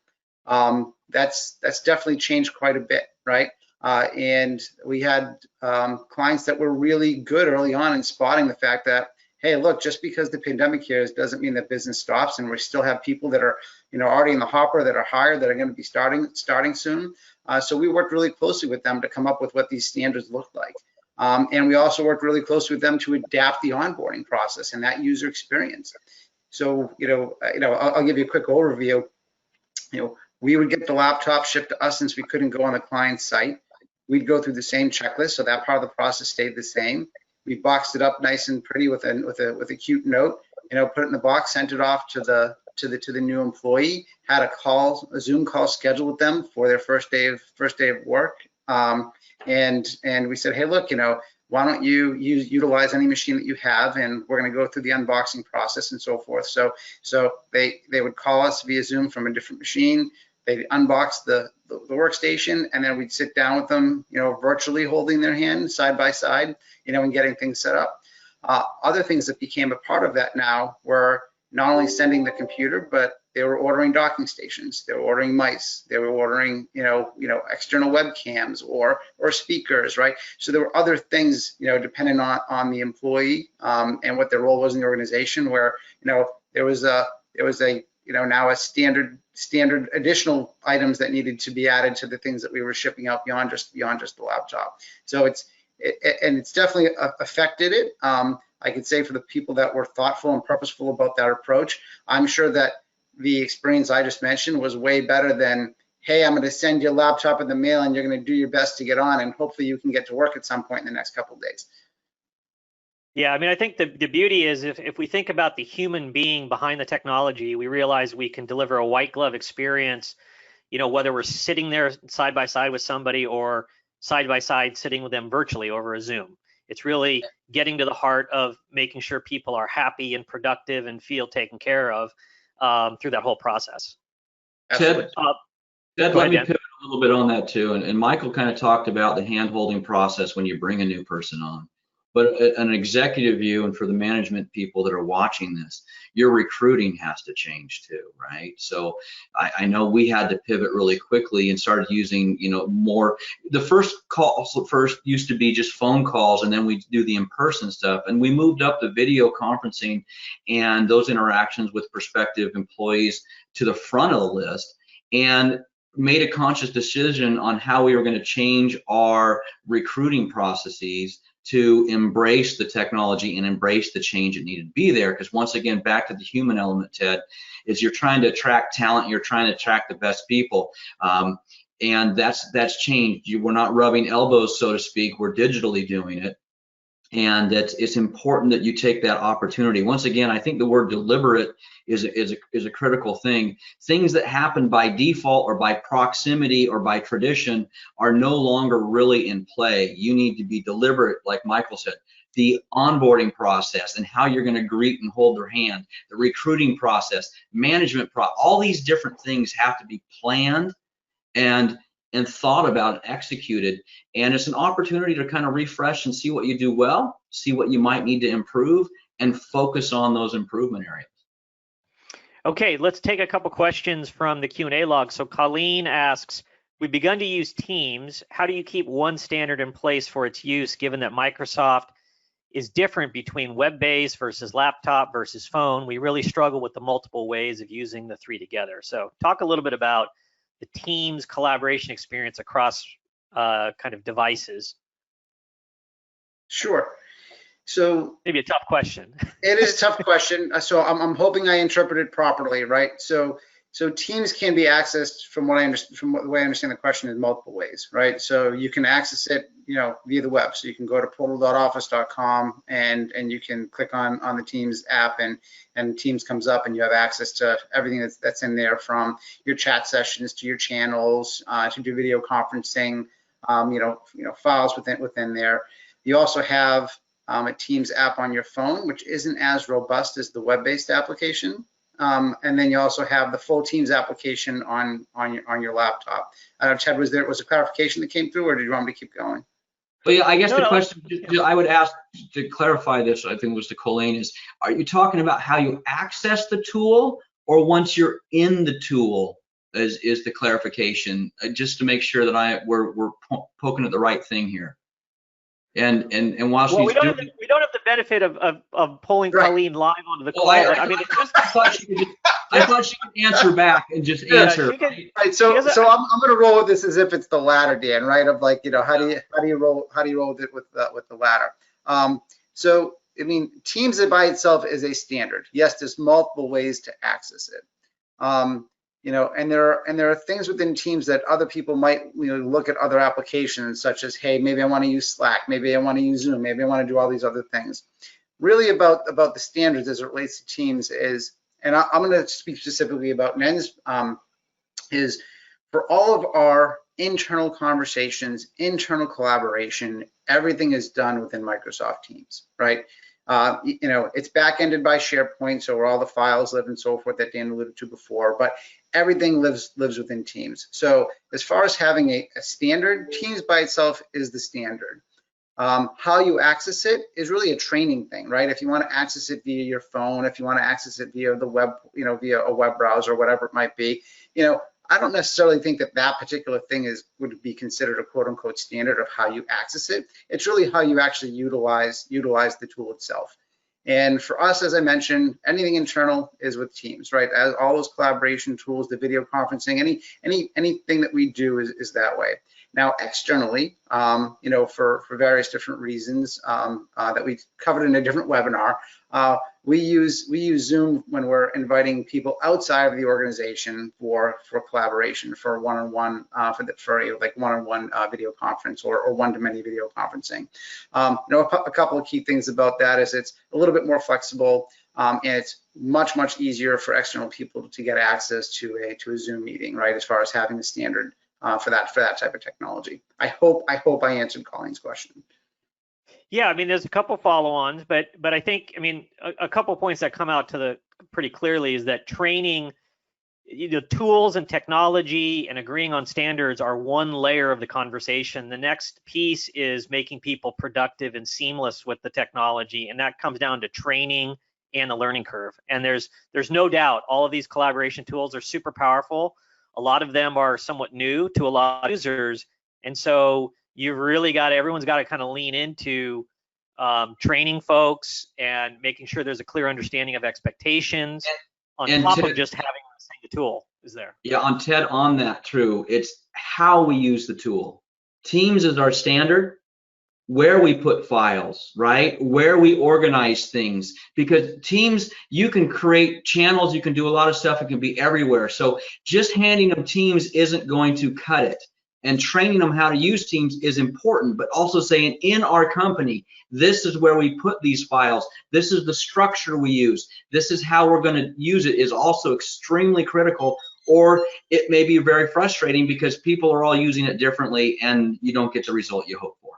That's definitely changed quite a bit, right? And we had clients that were really good early on in spotting the fact that, hey, look, just because the pandemic here doesn't mean that business stops, and we still have people that are, already in the hopper, that are hired, that are going to be starting soon. So we worked really closely with them to come up with what these standards look like. And we also worked really closely with them to adapt the onboarding process and that user experience. So, I'll give you a quick overview. We would get the laptop shipped to us since we couldn't go on the client's site. We'd go through the same checklist, so that part of the process stayed the same. We boxed it up nice and pretty with a cute note, put it in the box, sent it off to the new employee, had a Zoom call scheduled with them for their first day of work. And we said, hey, look, why don't you utilize any machine that you have, and we're going to go through the unboxing process and so forth. So they would call us via Zoom from a different machine. They'd unbox the workstation, and then we'd sit down with them, virtually holding their hand side by side, and getting things set up. Other things that became a part of that now were not only sending the computer, but they were ordering docking stations, they were ordering mice, they were ordering, external webcams or speakers, right? So there were other things, depending on the employee and what their role was in the organization, where, there was a now a standard additional items that needed to be added to the things that we were shipping out beyond just the laptop. So it's definitely affected it. I could say for the people that were thoughtful and purposeful about that approach, I'm sure that the experience I just mentioned was way better than, hey, I'm going to send you a laptop in the mail and you're going to do your best to get on, and hopefully you can get to work at some point in the next couple of days. Yeah, I mean, I think the beauty is if we think about the human being behind the technology, we realize we can deliver a white glove experience, whether we're sitting there side by side with somebody or side by side sitting with them virtually over a Zoom. It's really getting to the heart of making sure people are happy and productive and feel taken care of through that whole process. Ted, let me pivot a little bit on that too. And Michael kind of talked about the hand-holding process when you bring a new person on. But an executive view, and for the management people that are watching this, your recruiting has to change too, right? So I know we had to pivot really quickly and started using, more. The first calls used to be just phone calls, and then we do the in-person stuff. And we moved up the video conferencing and those interactions with prospective employees to the front of the list, and made a conscious decision on how we were going to change our recruiting processes to embrace the technology and embrace the change that needed to be there. Because once again, back to the human element, Ted, is you're trying to attract talent, you're trying to attract the best people, and that's changed. We're not rubbing elbows, so to speak, we're digitally doing it. And it's important that you take that opportunity. Once again, I think the word deliberate is a critical thing. Things that happen by default or by proximity or by tradition are no longer really in play. You need to be deliberate, like Michael said. The onboarding process and how you're going to greet and hold their hand, the recruiting process, management all these different things have to be planned and thought about and executed. And it's an opportunity to kind of refresh and see what you do well, see what you might need to improve, and focus on those improvement areas. Okay, let's take a couple questions from the Q&A log. So Colleen asks, we've begun to use Teams. How do you keep one standard in place for its use, given that Microsoft is different between web-based versus laptop versus phone? We really struggle with the multiple ways of using the three together. So talk a little bit about the Teams collaboration experience across kind of devices. Sure. So maybe a tough question. It is a tough question. So I'm hoping I interpreted properly, right? So Teams can be accessed from what I understand, from the way I understand the question, in multiple ways, right? So you can access it, via the web. So you can go to portal.office.com and you can click on the Teams app and Teams comes up and you have access to everything that's in there, from your chat sessions to your channels to do video conferencing, files within there. You also have a Teams app on your phone, which isn't as robust as the web-based application. And then you also have the full Teams application on your laptop. I don't know, Ted, was a clarification that came through, or did you want me to keep going? Well, yeah, I guess the question I would ask to clarify this, I think, was to Colleen, is, are you talking about how you access the tool, or once you're in the tool is the clarification, just to make sure that we're poking at the right thing here. And while well, we don't have the benefit of pulling right. Colleen live onto the call. Well, I mean, it's just, I thought she could answer back and just answer. Right. So I'm going to roll with this as if it's the latter, Dan. Right? Of like, how do you roll with it with the latter? So I mean, Teams by itself is a standard. Yes, there's multiple ways to access it. And there are things within Teams that other people might look at other applications, such as, hey, maybe I want to use Slack, maybe I want to use Zoom, maybe I want to do all these other things. Really about the standards as it relates to Teams is, and I'm going to speak specifically about NENS, is for all of our internal conversations, internal collaboration, everything is done within Microsoft Teams, right? It's back-ended by SharePoint, so where all the files live and so forth that Dan alluded to before, but everything lives within Teams. So as far as having a standard, Teams by itself is the standard. How you access it is really a training thing, right? If you want to access it via your phone, if you want to access it via the web, via a web browser, whatever it might be, I don't necessarily think that particular thing would be considered a quote unquote standard of how you access it. It's really how you actually utilize the tool itself. And for us, as I mentioned, anything internal is with Teams, right? As all those collaboration tools, the video conferencing, anything that we do is that way. Now, externally, for various different reasons that we covered in a different webinar, we use Zoom when we're inviting people outside of the organization for collaboration, for one-on-one, like one-on-one video conference or one-to-many video conferencing. A couple of key things about that is it's a little bit more flexible, and it's much easier for external people to get access to a Zoom meeting, right? As far as having the standard for that type of technology. I hope I answered Colleen's question. Yeah, I mean, there's a couple follow-ons, but I think, I mean, a couple points that come out pretty clearly is that training, tools and technology and agreeing on standards are one layer of the conversation. The next piece is making people productive and seamless with the technology, and that comes down to training and the learning curve. And there's no doubt all of these collaboration tools are super powerful. A lot of them are somewhat new to a lot of users, and so everyone's got to kind of lean into training folks and making sure there's a clear understanding of expectations on top of just having the tool is there. Yeah, on that too, it's how we use the tool. Teams is our standard, where we put files, right? Where we organize things, because Teams, you can create channels, you can do a lot of stuff, it can be everywhere. So just handing them Teams isn't going to cut it. And training them how to use Teams is important, but also saying in our company, this is where we put these files. This is the structure we use. This is how we're going to use it is also extremely critical, or it may be very frustrating because people are all using it differently and you don't get the result you hope for.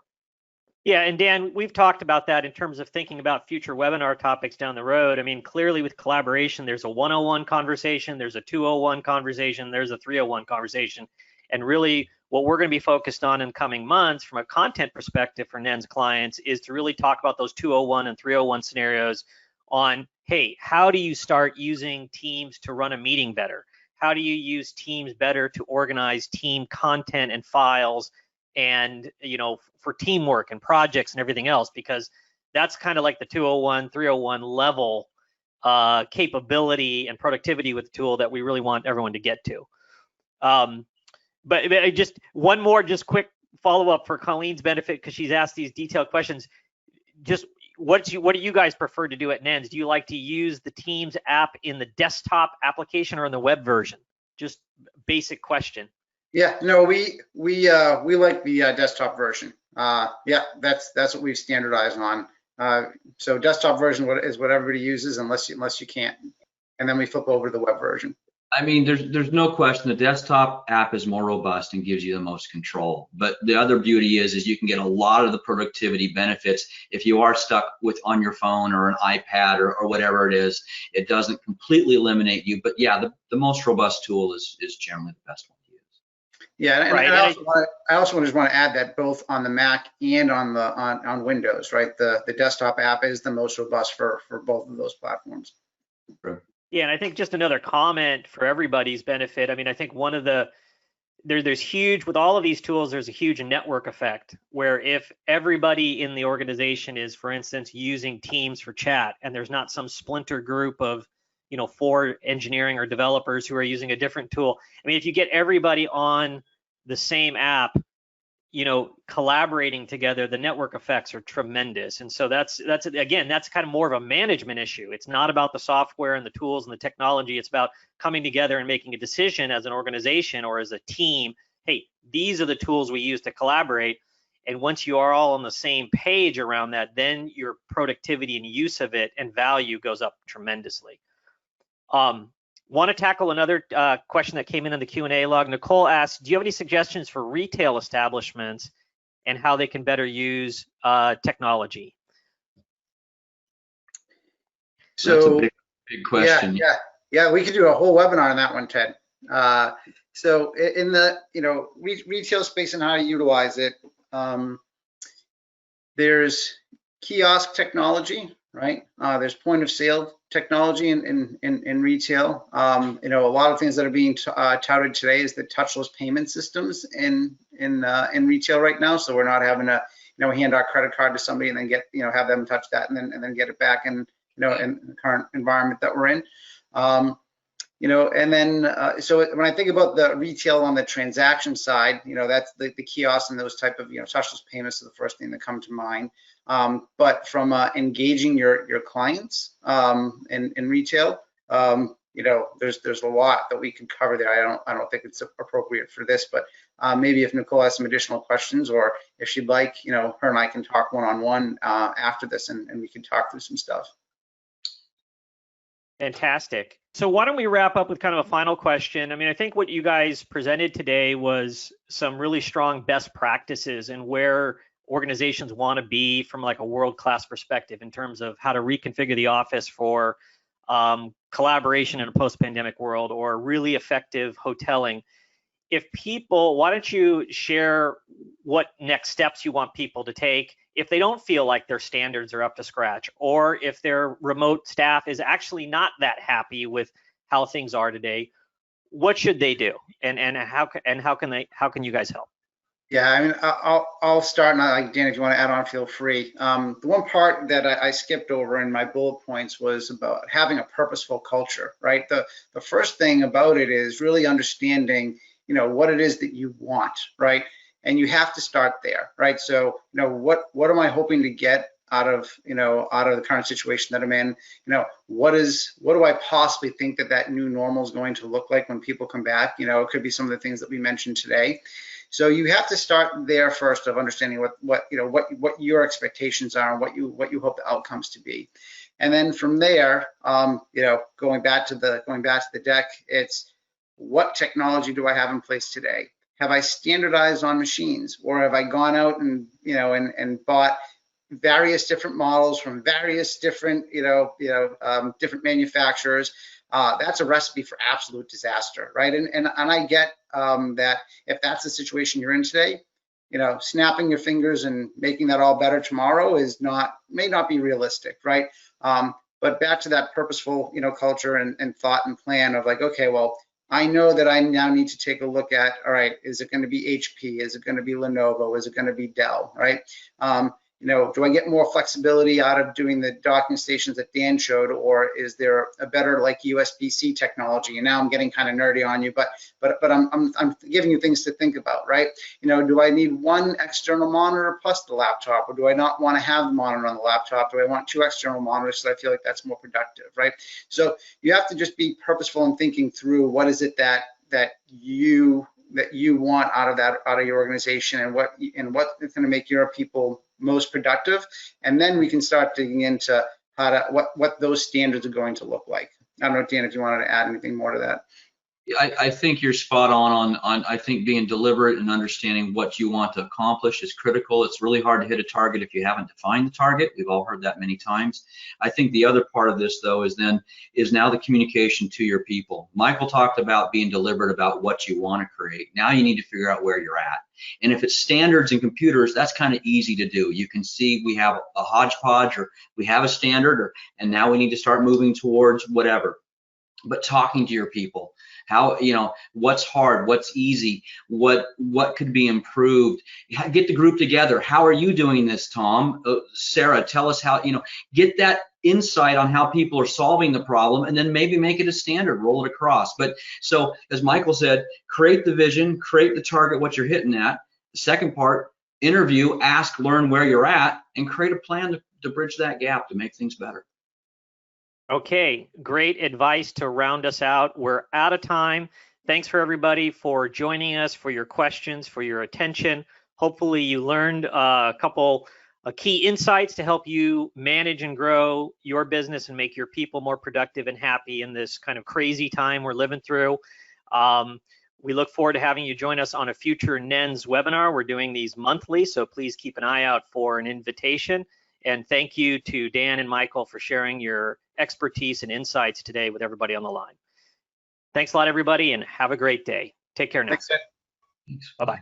Yeah, and Dan, we've talked about that in terms of thinking about future webinar topics down the road. I mean, clearly with collaboration, there's a 101 conversation, there's a 201 conversation, there's a 301 conversation. And really what we're going to be focused on in coming months from a content perspective for NEN's clients is to really talk about those 201 and 301 scenarios on, hey, how do you start using Teams to run a meeting better? How do you use Teams better to organize team content and files and, you know, for teamwork and projects and everything else? Because that's kind of like the 201, 301 level capability and productivity with the tool that we really want everyone to get to. But just one more just quick follow-up for Colleen's benefit, because she's asked these detailed questions. Just what do you guys prefer to do at NENS? Do you like to use the Teams app in the desktop application or in the web version? Just basic question. Yeah, no, we like the desktop version. Yeah, that's what we've standardized on. So desktop version is what everybody uses unless you can't, and then we flip over to the web version. I mean, there's no question the desktop app is more robust and gives you the most control. But the other beauty is you can get a lot of the productivity benefits if you are stuck with on your phone or an iPad or whatever it is. It doesn't completely eliminate you, but yeah, the most robust tool is generally the best one to use. Yeah, and right. I also just want to add that both on the Mac and on Windows, right? The desktop app is the most robust for both of those platforms. Right. Yeah, and I think just another comment for everybody's benefit. I mean, I think one of there's huge, with all of these tools, there's a huge network effect where if everybody in the organization is, for instance, using Teams for chat, and there's not some splinter group of, 4 engineering or developers who are using a different tool. I mean, if you get everybody on the same app, collaborating together, the network effects are tremendous. And so that's again, that's kind of more of a management issue. It's not about the software and the tools and the technology. It's about coming together and making a decision as an organization or as a team. Hey, these are the tools we use to collaborate. And once you are all on the same page around that, then your productivity and use of it and value goes up tremendously. Want to tackle another question that came in the Q&A log. Nicole asked, do you have any suggestions for retail establishments and how they can better use technology? So that's a big question. Yeah, we could do a whole webinar on that one, Ted. So in the retail space and how to utilize it, there's kiosk technology, right? There's point of sale technology in retail. A lot of things that are being touted today is the touchless payment systems in retail right now. So we're not having to hand our credit card to somebody and then get have them touch that and then get it back in in the current environment that we're in. And then so when I think about the retail on the transaction side, that's the kiosks and those type of touchless payments are the first thing that come to mind. But from engaging your clients in retail, there's a lot that we can cover there. I don't think it's appropriate for this, but maybe if Nicole has some additional questions, or if she'd like, her and I can talk one-on-one after this, and we can talk through some stuff. Fantastic. So why don't we wrap up with kind of a final question? I mean, I think what you guys presented today was some really strong best practices and where organizations want to be from like a world-class perspective in terms of how to reconfigure the office for collaboration in a post-pandemic world or really effective hoteling. Why don't you share what next steps you want people to take if they don't feel like their standards are up to scratch, or if their remote staff is actually not that happy with how things are today? What should they do, and how can you guys help? Yeah, I mean, I'll start, and Dan, if you want to add on, feel free. The one part that I skipped over in my bullet points was about having a purposeful culture, right? The first thing about it is really understanding, what it is that you want, right? And you have to start there, right? So, what am I hoping to get out of the current situation that I'm in? What do I possibly think that new normal is going to look like when people come back? It could be some of the things that we mentioned today. So you have to start there first of understanding what your expectations are and what you hope the outcomes to be. And then from there, going back to the deck, it's what technology do I have in place today? Have I standardized on machines, or have I gone out and and bought various different models from various different different manufacturers? That's a recipe for absolute disaster, right? And I get that if that's the situation you're in today, snapping your fingers and making that all better tomorrow may not be realistic, right? But back to that purposeful, culture and thought and plan of like, okay, well, I know that I now need to take a look at, all right, is it going to be HP? Is it going to be Lenovo? Is it going to be Dell, right? Do I get more flexibility out of doing the docking stations that Dan showed, or is there a better like USB-C technology? And now I'm getting kind of nerdy on you, but I'm giving you things to think about, right? Do I need one external monitor plus the laptop, or do I not want to have the monitor on the laptop? Do I want two external monitors so I feel like that's more productive, right? So you have to just be purposeful in thinking through what is it that you want out of your organization, and what is going to make your people most productive, and then we can start digging into what those standards are going to look like. I don't know, Dan, if you wanted to add anything more to that. I think you're spot on I think being deliberate and understanding what you want to accomplish is critical. It's really hard to hit a target if you haven't defined the target. We've all heard that many times. I think the other part of this though is now the communication to your people. Michael talked about being deliberate about what you want to create. Now you need to figure out where you're at. And if it's standards and computers, that's kind of easy to do. You can see we have a hodgepodge, or we have a standard, and now we need to start moving towards whatever. But talking to your people, how, what's hard, what's easy, what could be improved. Get the group together. How are you doing this, Tom? Sarah, tell us how, get that insight on how people are solving the problem, and then maybe make it a standard, roll it across. But so, as Michael said, create the vision, create the target, what you're hitting at. The second part, interview, ask, learn where you're at, and create a plan to bridge that gap to make things better. Okay, great advice to round us out. We're out of time. Thanks for everybody for joining us, for your questions, for your attention. Hopefully you learned a couple of key insights to help you manage and grow your business and make your people more productive and happy in this kind of crazy time we're living through. We look forward to having you join us on a future NENS webinar. We're doing these monthly, so please keep an eye out for an invitation. And thank you to Dan and Michael for sharing your expertise and insights today with everybody on the line. Thanks a lot, everybody, and have a great day. Take care now. Thanks, Ed. Thanks. Bye-bye.